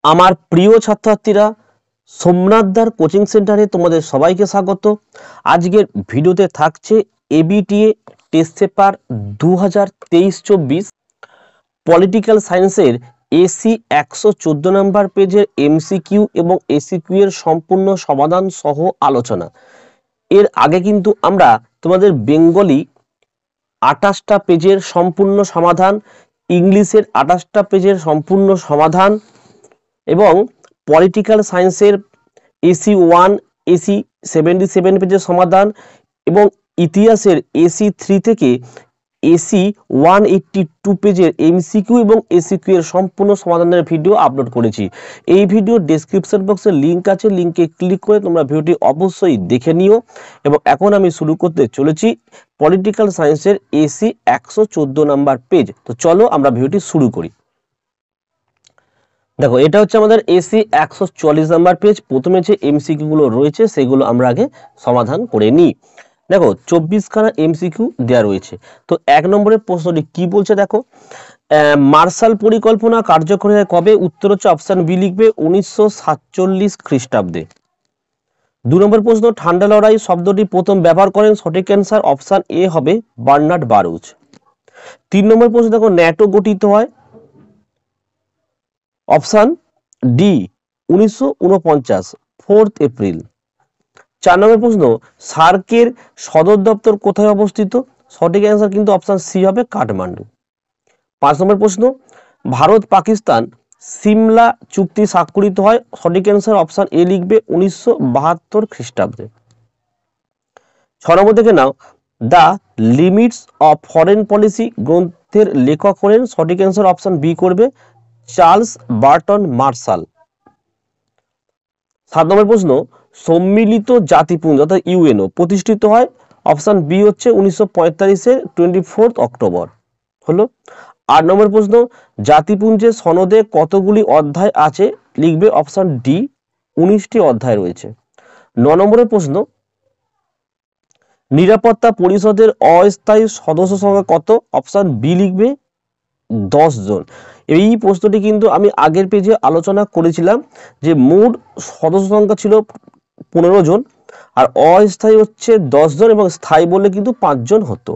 আমার প্রিয় ছাত্রছাত্রীরা, সোমনাথদার কোচিং সেন্টারে তোমাদের সবাইকে স্বাগত। আজকের ভিডিওতে থাকছে এবিটিএ টেস্ট পেপার 2023-24 পলিটিক্যাল সায়েন্সের এসি 114 নম্বর পেজের এমসিকিউ এবং এসিকিউ এর সম্পূর্ণ সমাধান সহ আলোচনা। এর আগে কিন্তু আমরা তোমাদের বেঙ্গলি 28টা পেজের সম্পূর্ণ সমাধান, ইংলিশের 28টা পেজের সম্পূর্ণ সমাধান এবং পলিটিক্যাল সায়েন্সের এসি 1 এসি 77 পেজের সমাধান এবং ইতিহাসের এসি 3 থেকে এসি 182 পেজের এমসিকিউ এবং এসিকিউ এর সম্পূর্ণ সমাধানের ভিডিও আপলোড করেছি। এই ভিডিও ডেসক্রিপশন বক্সে লিংক আছে, লিংকে ক্লিক করে তোমরা ভিডিওটি অবশ্যই দেখে নিও। এবং এখন আমি শুরু করতে চলেছি পলিটিক্যাল সায়েন্সের এসি 114 নাম্বার পেজ। তো চলো আমরা ভিডিওটি শুরু করি। দেখো, এটা হচ্ছে আমাদের এসি 144 নাম্বার পেজ। প্রথমে যে এমসিকিউ গুলো রয়েছে সেগুলো আমরা আগে সমাধান করে নিই। দেখো, 24খানা এমসিকিউ দেওয়া রয়েছে। তো 1 নম্বরের প্রশ্নটি কি বলছে দেখো, মার্শাল পরিকল্পনা কার্যকরী হয় কবে? উত্তর হচ্ছে অপশন বি লিখবে 1947 খ্রিস্টাব্দে। 2 নম্বর প্রশ্ন, ঠান্ডা লড়াই শব্দটি প্রথম ব্যবহার করেন? সঠিক অ্যান্সার অপশন এ হবে বার্নার্ড বারুচ। 3 নম্বর প্রশ্ন দেখো, ন্যাটো গঠিত হয়? Option D 1949 4 April. 4 নম্বর প্রশ্ন, সার্কের সদর দপ্তর কোথায় অবস্থিত? সঠিক অ্যান্সার কিন্তু অপশন সি হবে কাঠমান্ডু। 5 নম্বর প্রশ্ন, ভারত পাকিস্তান সিমলা চুক্তি স্বাক্ষরিত হয়? সঠিক অ্যান্সার অপশন এ লিখবে 1972 খ্রিস্টাব্দে। 6 নম্বর দেখে নাও, the limits of foreign policy গ্রন্থের লেখক হলেন? সঠিক অ্যান্সার অপশন বি করবে চার্লস বার্টন মার্শাল। 7 নম্বর প্রশ্ন, সম্মিলিত জাতিপুঞ্জ অর্থাৎ ইউএনও প্রতিষ্ঠিত হয়? অপশন বি হচ্ছে 1945-এর 24 অক্টোবর হলো। 8 নম্বর প্রশ্ন, জাতিপুঞ্জের সনদে কতগুলি অধ্যায় আছে? লিখবে অপশন ডি 19টি অধ্যায় রয়েছে। 9 নম্বরের প্রশ্ন, নিরাপত্তা পরিষদের অস্থায়ী সদস্য সংখ্যা কত? অপশন বি লিখবে 10 জন। এই প্রশ্নটি কিন্তু আমি আগের পেজে আলোচনা করেছিলাম যে মোট সদস্য সংখ্যা ছিল 15 জন, আর অস্থায়ী হচ্ছে 10 জন এবং স্থায়ী বললে কিন্তু 5 জন হতো।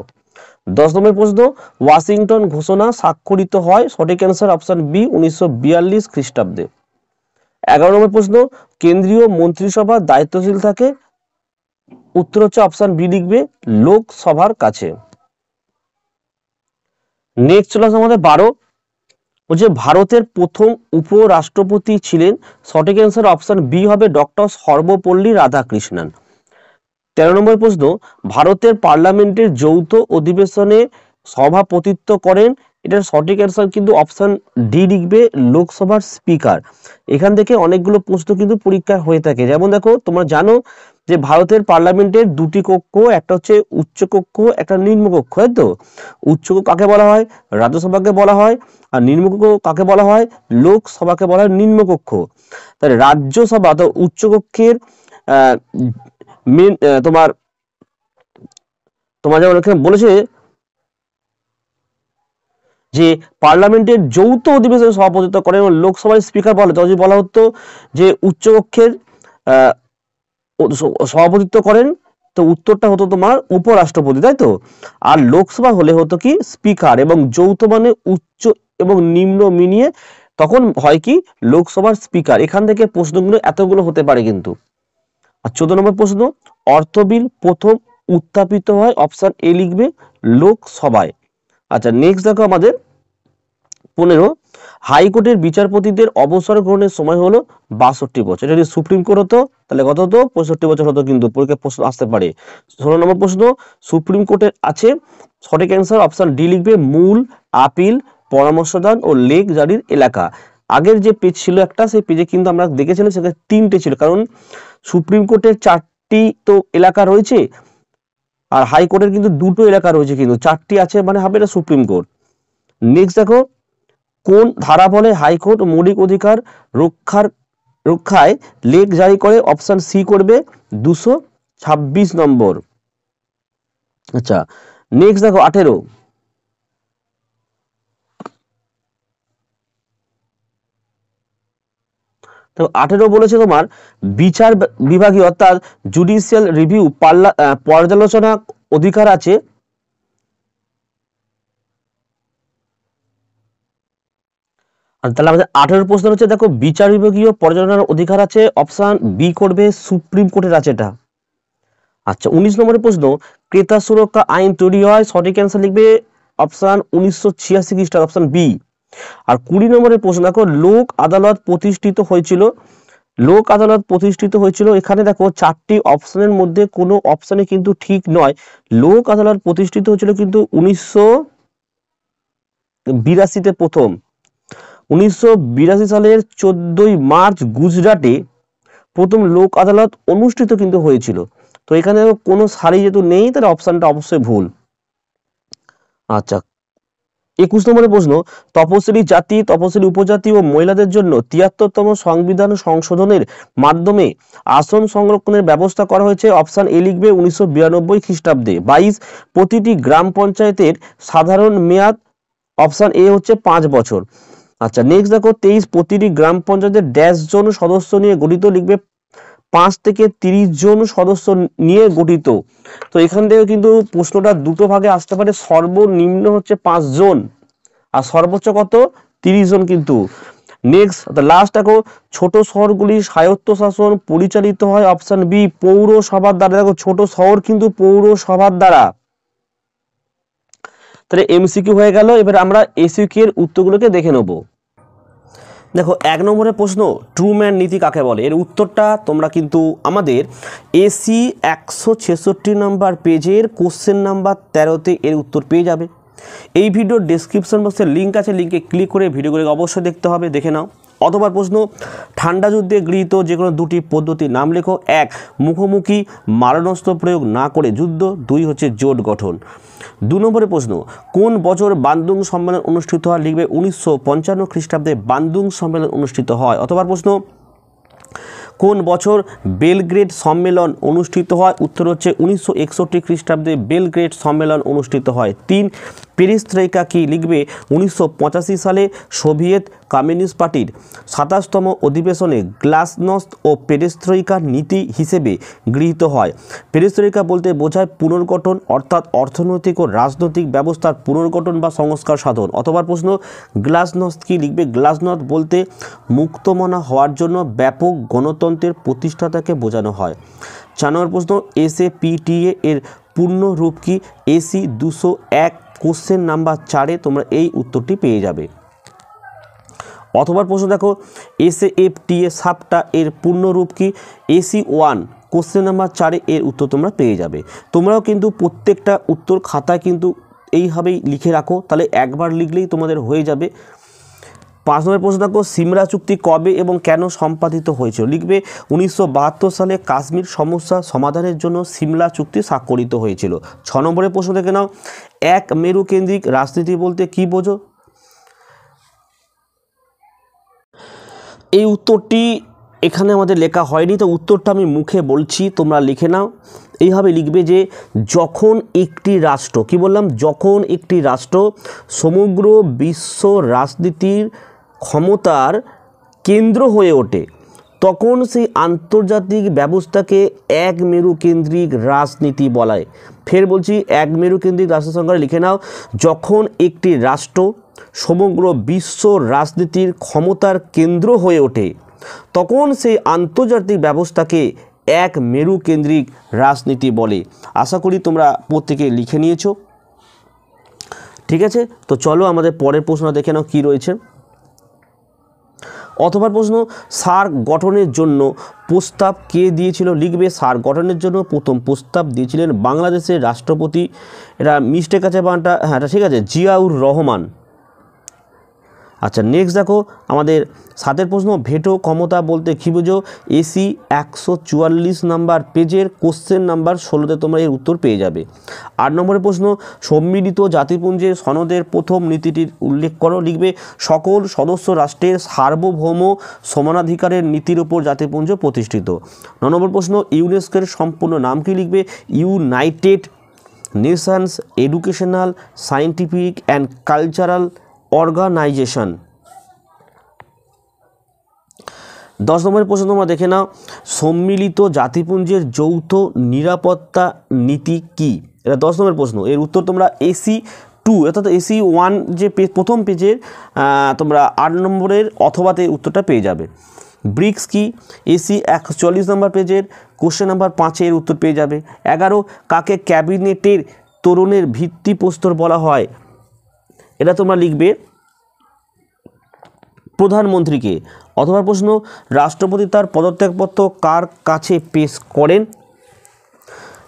10 নম্বর প্রশ্ন, ওয়াশিংটন ঘোষণা স্বাক্ষরিত হয়? সঠিক অ্যান্সার অপশন বি 1942 খ্রিস্টাব্দে। 11 নম্বর প্রশ্ন, কেন্দ্রীয় মন্ত্রিসভা দায়িত্বশীল থাকে? উত্তর হচ্ছে অপশন বি লিখবে লোকসভার কাছে। নেক্সট চলে আসে আমাদের 12, বলছে ভারতের প্রথম উপরাষ্ট্রপতি ছিলেন? সঠিক অ্যান্সার অপশন বি হবে ডক্টর সর্বপল্লী রাধাকৃষ্ণন। 13 নম্বর প্রশ্ন, ভারতের পার্লামেন্টের যৌথ অধিবেশনে সভাপতিত্ব করেন? এটার সঠিক অ্যান্সার কিন্তু অপশন ডি লিখবে লোকসভার স্পিকার। এখান থেকে অনেকগুলো প্রশ্ন কিন্তু পরীক্ষা হয়ে থাকে। যেমন দেখো, তোমরা জানো যে ভারতের পার্লামেন্টের দুটি কক্ষ, একটা হচ্ছে উচ্চ কক্ষ, একটা নিম্ন কক্ষ, তাই তো? উচ্চ কক্ষ কাকে বলা হয়? রাজ্যসভাকে বলা হয়। আর নিম্ন কক্ষ কাকে বলা হয়? লোকসভাকে বলা হয় নিম্ন কক্ষ। তাহলে রাজ্যসভা তো উচ্চ কক্ষের তোমার তোমার যেমন এখানে বলেছে যে পার্লামেন্টের যৌথ অধিবেশনে সভাপতিত্ব করেন এবং লোকসভার স্পিকার বলে, যদি বলা হতো যে উচ্চকক্ষের সভাপতিত্ব করেন, তো উত্তরটা হতো তোমার উপরাষ্ট্রপতি, তাই তো? আর লোকসভা হলে হতো কি স্পিকার, এবং যৌথ মানে উচ্চ এবং নিম্ন মিলিয়ে তখন হয় কি লোকসভার স্পিকার। এখান থেকে প্রশ্নগুলো এতগুলো হতে পারে কিন্তু। আর 14 নম্বর প্রশ্ন, অর্থ বিল প্রথম উত্থাপিত হয়? অপশন এ লিখবে লোকসভায়। আচ্ছা, নেক্সট দেখো আমাদের 15, হাইকোর্টের বিচারপতিদের অবসর গ্রহণের সময় হলো 62 বছর। যদি সুপ্রিম কোর্ট হতো তাহলে কত হতো? 65 বছর হতো, কিন্তু পরীক্ষায় প্রশ্ন আসতে পারে। 16 নম্বর প্রশ্ন, সুপ্রিম কোর্টের আছে? সঠিক অ্যান্সার অপশন ডি লিখবে মূল, আপিল, পরামর্শদান ও লেখ জারির এলাকা। আগের যে পেজ ছিল একটা, সেই পেজে কিন্তু আমরা দেখেছিলাম সেখানে 3টে ছিল, কারণ সুপ্রিম কোর্টের 4টি তো এলাকা রয়েছে, আর হাইকোর্টের কিন্তু 2টো এলাকা রয়েছে, কিন্তু 4টি আছে মানে হবে এটা সুপ্রিম কোর্ট। নেক্সট দেখো, কোন ধারা বলে হাইকোর্ট মৌলিক অধিকার রক্ষায় লেখ জারি করে? অপশন সি করবে 226 নম্বর। আচ্ছা, নেক্সট দেখো 18, তো 18 বলেছে তোমার বিচার বিভাগীয় অর্থাৎ জুডিশিয়াল রিভিউ পর্যালোচনা অধিকার আছে। আর তাহলে আমাদের 18 প্রশ্ন হচ্ছে, দেখো বিচার বিভাগীয় পর্যালোচনার অধিকার আছে, অপশন বি করবে, সুপ্রিম কোর্টের আছে এটা। আচ্ছা 19 নম্বরের প্রশ্ন, ক্রেতা সুরক্ষা আইন তৈরি হয়, সঠিক অ্যান্সার লিখবে অপশন 1986 খ্রিস্টাব্দ, অপশন বি। আর 20 নম্বরের প্রশ্ন, দেখো লোক আদালত প্রতিষ্ঠিত হয়েছিল, লোক আদালত প্রতিষ্ঠিত হয়েছিল, এখানে দেখো 4টি অপশনের মধ্যে কোনো অপশনে কিন্তু ঠিক নয়। লোক আদালত প্রতিষ্ঠিত হয়েছিল কিন্তু 1982-তে প্রথম, 1982 সালের 14ই মার্চ গুজরাটে প্রথম লোক আদালত অনুষ্ঠিত কিন্তু হয়েছিল। তো এখানে কোনো সারি যেহেতু নেই তাহলে অপশনটা অবশ্যই ভুল। আচ্ছা 21 নম্বরের প্রশ্ন, তপশিলি জাতি, তপশিলি উপজাতি ও মহিলাদের জন্য 73তম সংবিধান সংশোধনের মাধ্যমে আসন সংরক্ষণের ব্যবস্থা করা হয়েছে, অপশন এ লিখবে 1992 খ্রিস্টাব্দে। 22 প্রতিটি গ্রাম পঞ্চায়েতের সাধারণ মেয়াদ, অপশন এ হচ্ছে 5 বছর। আচ্ছা নেক্সট দেখো 23 প্রতিটি গ্রাম পঞ্চায়েতের ড্যাশ জন সদস্য নিয়ে গঠিত, লিখবে 5 থেকে 30 জন সদস্য নিয়ে গঠিত। তো এখান থেকে কিন্তু প্রশ্নটা দুটো ভাগে আসতে পারে, সর্বনিম্ন হচ্ছে 5 জন আর সর্বোচ্চ কত 30 জন কিন্তু। নেক্সট লাস্ট দেখো ছোট শহরগুলি স্বায়ত্তশাসন পরিচালিত হয়, অপশন বি পৌরসভার দ্বারা। দেখো ছোট শহর কিন্তু পৌরসভার দ্বারা। তাহলে এমসিকিউ হয়ে গেল। এবার আমরা এসিকিউ এর উত্তরগুলোকে দেখে নেব। দেখো 1 নম্বরের প্রশ্ন, ট্রুম্যান নীতি কাকে বলে? এর উত্তরটা তোমরা কিন্তু আমাদের এসি 166 নম্বর পেজের কোশ্চেন নাম্বার 13তে এর উত্তর পেয়ে যাবে। এই ভিডিওর ডেসক্রিপশন বক্সে লিঙ্ক আছে, লিঙ্কে ক্লিক করে ভিডিওগুলো অবশ্যই দেখতে হবে, দেখে নাও। অথবা প্রশ্ন, ঠান্ডা যুদ্ধে গৃহীত যে কোনো দুটি পদ্ধতির নাম লেখো। 1 মুখোমুখি মারণাস্ত্র প্রয়োগ না করে যুদ্ধ, 2 হচ্ছে জোট গঠন। 2 নম্বরের প্রশ্ন, কোন বছর বান্দুং সম্মেলন অনুষ্ঠিত হয়? লিখবে 1955 খ্রিস্টাব্দে বান্দুং সম্মেলন অনুষ্ঠিত হয়। অথবা প্রশ্ন, কোন বছর বেলগ্রেড সম্মেলন অনুষ্ঠিত হয়? উত্তর হচ্ছে 1961 খ্রিস্টাব্দে বেলগ্রেড সম্মেলন অনুষ্ঠিত হয়। 3 পেরিস্ত্রয়িকা কি? লিখবে 1985 সালে সোভিয়েত কমিউনিস্ট পার্টির 27তম অধিবেশনে গ্লাসনস্ট ও পেরিস্ত্রয়িকার নীতি হিসেবে গৃহীত হয়। পেরিস্ত্রয়িকা বলতে বোঝায় পুনর্গঠন, অর্থাৎ অর্থনৈতিক ও রাজনৈতিক ব্যবস্থার পুনর্গঠন বা সংস্কার সাধন। অথবা প্রশ্ন, গ্লাসনস্ট কি? লিখবে গ্লাসনস্ট বলতে মুক্তমনা হওয়ার জন্য ব্যাপক গণতন্ত্রের প্রতিষ্ঠাতাকে বোঝানো হয়। 4 নম্বর প্রশ্ন, এসএপিটিএ এর পূর্ণ রূপ কি? এসি 201 কোশ্চেন নাম্বার 4-এ তোমরা এই উত্তরটি পেয়ে যাবে। অথবা প্রশ্ন দেখো, এসএফটিএ সাপটা এর পূর্ণ রূপ কি? এসি 1 কোশ্চেন নাম্বার 4-এ এর উত্তর তোমরা পেয়ে যাবে। তোমরাও কিন্তু প্রত্যেকটা উত্তর খাতায় কিন্তু এইভাবেই লিখে রাখো, তাহলে একবার লিখলেই তোমাদের হয়ে যাবে। 5 নম্বর প্রশ্ন দেখো, সিমলা চুক্তি কবে এবং কেন সম্পাদিত হয়েছিল? লিখবে 1972 সালে কাশ্মীর সমস্যা সমাধানের জন্য সিমলা চুক্তি স্বাক্ষরিত হয়েছিল। 6 নম্বরের প্রশ্ন দেখে নাও, এক মেরু কেন্দ্রিক রাজনীতি বলতে কি বোঝো? এই উত্তরটি এখানে আমাদের লেখা হয়নি, তো উত্তরটা আমি মুখে বলছি, তোমরা লিখে নাও। এইভাবে লিখবে যে যখন একটি রাষ্ট্র, কি বললাম, যখন একটি রাষ্ট্র সমগ্র বিশ্ব রাজনীতির ক্ষমতার কেন্দ্র হয়ে ওঠে তখন সেই আন্তর্জাতিক ব্যবস্থাকে এক মেরু কেন্দ্রিক রাজনীতি বলায়। ফের বলছি, এক মেরু কেন্দ্রিক রাষ্ট্র সংজ্ঞা লিখে নাও। যখন একটি রাষ্ট্র সমগ্র বিশ্ব রাজনীতির ক্ষমতার কেন্দ্র হয়ে ওঠে তখন সেই আন্তর্জাতিক ব্যবস্থাকে এক মেরু কেন্দ্রিক রাজনীতি বলে। আশা করি তোমরা প্রত্যেকে লিখে নিয়েছো। ঠিক আছে, তো চলো আমাদের পরের প্রশ্ন দেখে নাও কি রয়েছে। অথবা প্রশ্ন, সার্ক গঠনের জন্য প্রস্তাব কে দিয়েছিল? লিখবে সার্ক গঠনের জন্য প্রথম প্রস্তাব দিয়েছিলেন বাংলাদেশের রাষ্ট্রপতি, এটা মিস্টেক আছে বানটা, হ্যাঁ এটা ঠিক আছে, জিয়াউর রহমান। আচ্ছা নেক্সট দেখো আমাদের 7 প্রশ্ন, ভেটো ক্ষমতা বলতে কী বোঝো? এসি 144 নাম্বার পেজের কোশ্চেন নাম্বার 16-তে তোমরা এর উত্তর পেয়ে যাবে। 8 নম্বরের প্রশ্ন, সম্মিলিত জাতিপুঞ্জের সনদের প্রথম নীতিটির উল্লেখ করো। লিখবে সকল সদস্য রাষ্ট্রের সার্বভৌম সমানাধিকারের নীতির উপর জাতিপুঞ্জ প্রতিষ্ঠিত। 9 নম্বর প্রশ্ন, ইউনেস্কোর সম্পূর্ণ নাম কি? লিখবে United Nations Educational Scientific and Cultural Organization. 10 নম্বরের প্রশ্ন তোমরা দেখে নাও, সম্মিলিত জাতিপুঞ্জের যৌথ নিরাপত্তা নীতি কি? এটা 10 নম্বরের প্রশ্ন। এর উত্তর তোমরা AC2 অর্থাৎ AC1 যে প্রথম পেজের তোমরা 8 নম্বরের অথবাতে উত্তরটা পেয়ে যাবে। ব্রিক্স কি? AC41 নম্বর পেজের কোশ্চেন নাম্বার 5 এর উত্তর পেয়ে যাবে। 11 কাকে ক্যাবিনেটের তরুণের ভিত্তিপ্রস্তর বলা হয়? এটা তোমরা লিখবে প্রধানমন্ত্রীকে। অথবা প্রশ্ন, রাষ্ট্রপতি তার পদত্যাগপত্র কার কাছে পেশ করেন?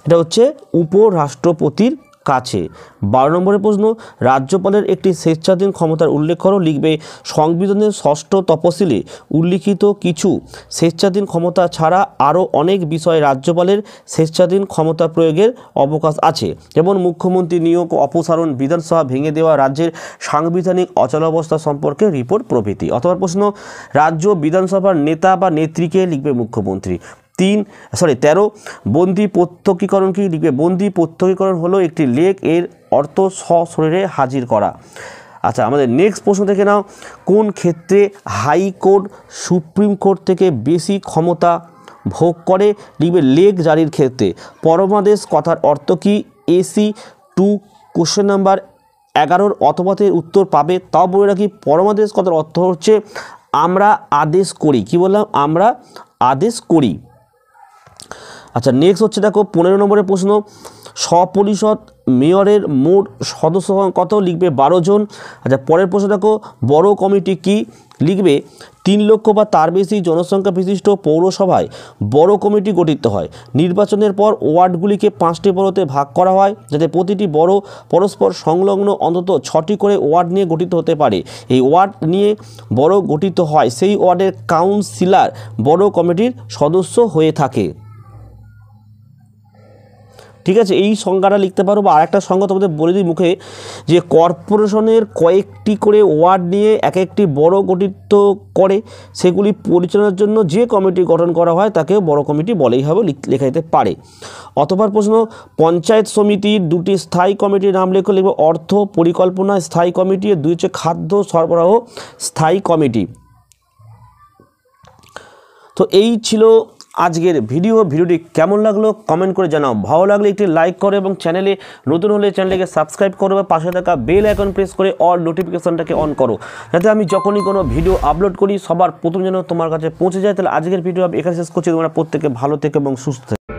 এটা হচ্ছে উপরাষ্ট্রপতির কাছে। 12 নম্বরের প্রশ্ন, রাজ্যপালের একটি স্বেচ্ছাধীন ক্ষমতার উল্লেখ করো। লিখবে সংবিধানের 6ষ্ঠ তফসিলে উল্লিখিত কিছু স্বেচ্ছাধীন ক্ষমতা ছাড়া আরও অনেক বিষয়ে রাজ্যপালের স্বেচ্ছাধীন ক্ষমতা প্রয়োগের অবকাশ আছে, যেমন মুখ্যমন্ত্রী নিয়োগ, অপসারণ, বিধানসভা ভেঙে দেওয়া, রাজ্যের সাংবিধানিক অচলাবস্থা সম্পর্কে রিপোর্ট প্রভৃতি। অথবা প্রশ্ন, রাজ্য বিধানসভার নেতা বা নেত্রীকে? লিখবে মুখ্যমন্ত্রী। 13 বন্দি প্রত্যক্ষীকরণ কি? লিখবে বন্দি প্রত্যক্ষীকরণ হলো একটি লেখ, এর অর্থ সশরীরে হাজির করা। আচ্ছা, আমাদের নেক্সট প্রশ্ন দেখে নাও, কোন ক্ষেত্রে হাইকোর্ট সুপ্রিম কোর্ট থেকে বেশি ক্ষমতা ভোগ করে? লিখবে লেখ জারির ক্ষেত্রে। পরমাদেশ কথার অর্থ কি? AC2 কোশ্চেন নাম্বার 11 অথবাতে উত্তর পাবে। তাও বলে রাখি, পরমাদেশ কথার অর্থ হচ্ছে আমরা আদেশ করি। কি বললাম? আমরা আদেশ করি। আচ্ছা, নেক্সট হচ্ছে দেখো 15 নম্বরের প্রশ্ন, স্বপরিষদ মেয়রের মোট সদস্য কত? লিখবে 12 জন। আচ্ছা, পরের প্রশ্ন দেখো, বড় কমিটি কি? লিখবে 3 লক্ষ বা তার বেশি জনসংখ্যা বিশিষ্ট পৌরসভায় বড় কমিটি গঠিত হয়। নির্বাচনের পর ওয়ার্ডগুলিকে 5টি বড়োতে ভাগ করা হয়, যাতে প্রতিটি বড় পরস্পর সংলগ্ন অন্তত 6টি করে ওয়ার্ড নিয়ে গঠিত হতে পারে। এই ওয়ার্ড নিয়ে বড় গঠিত হয়, সেই ওয়ার্ডের কাউন্সিলর বড় কমিটির সদস্য হয়ে থাকে। ঠিক আছে, এই সংজ্ঞাটা লিখতে পারো। বা আরেকটা সংজ্ঞা তোমাদের বলে দিই মুখে, যে কর্পোরেশনের কয়েকটি করে ওয়ার্ড নিয়ে এক একটি বড় গঠিত করে, সেগুলি পরিচালনার জন্য যে কমিটি গঠন করা হয় তাকে বড় কমিটি বলেই হবে, লেখা যেতে পারে। অথবা প্রশ্ন, পঞ্চায়েত সমিতির 2টি স্থায়ী কমিটির নাম লেখো। লিখবে অর্থ পরিকল্পনা স্থায়ী কমিটি, 2 হচ্ছে খাদ্য সরবরাহ স্থায়ী কমিটি। তো এই ছিল আজকের ভিডিওটি কেমন লাগলো কমেন্ট করে জানাও। ভালো লাগলে একটি লাইক করো এবং চ্যানেলে নতুন হলে চ্যানেলকে সাবস্ক্রাইব করো বা পাশে থাকা বেল আইকন প্রেস করে অল নোটিফিকেশনটাকে অন করো, যাতে আমি যখনই কোনো ভিডিও আপলোড করি সবার প্রথম যেন তোমার কাছে পৌঁছে যায়। তাহলে আজকের ভিডিও আমি এখানে শেষ করছি। তোমরা প্রত্যেকে ভালো থেকো এবং সুস্থ থেকো।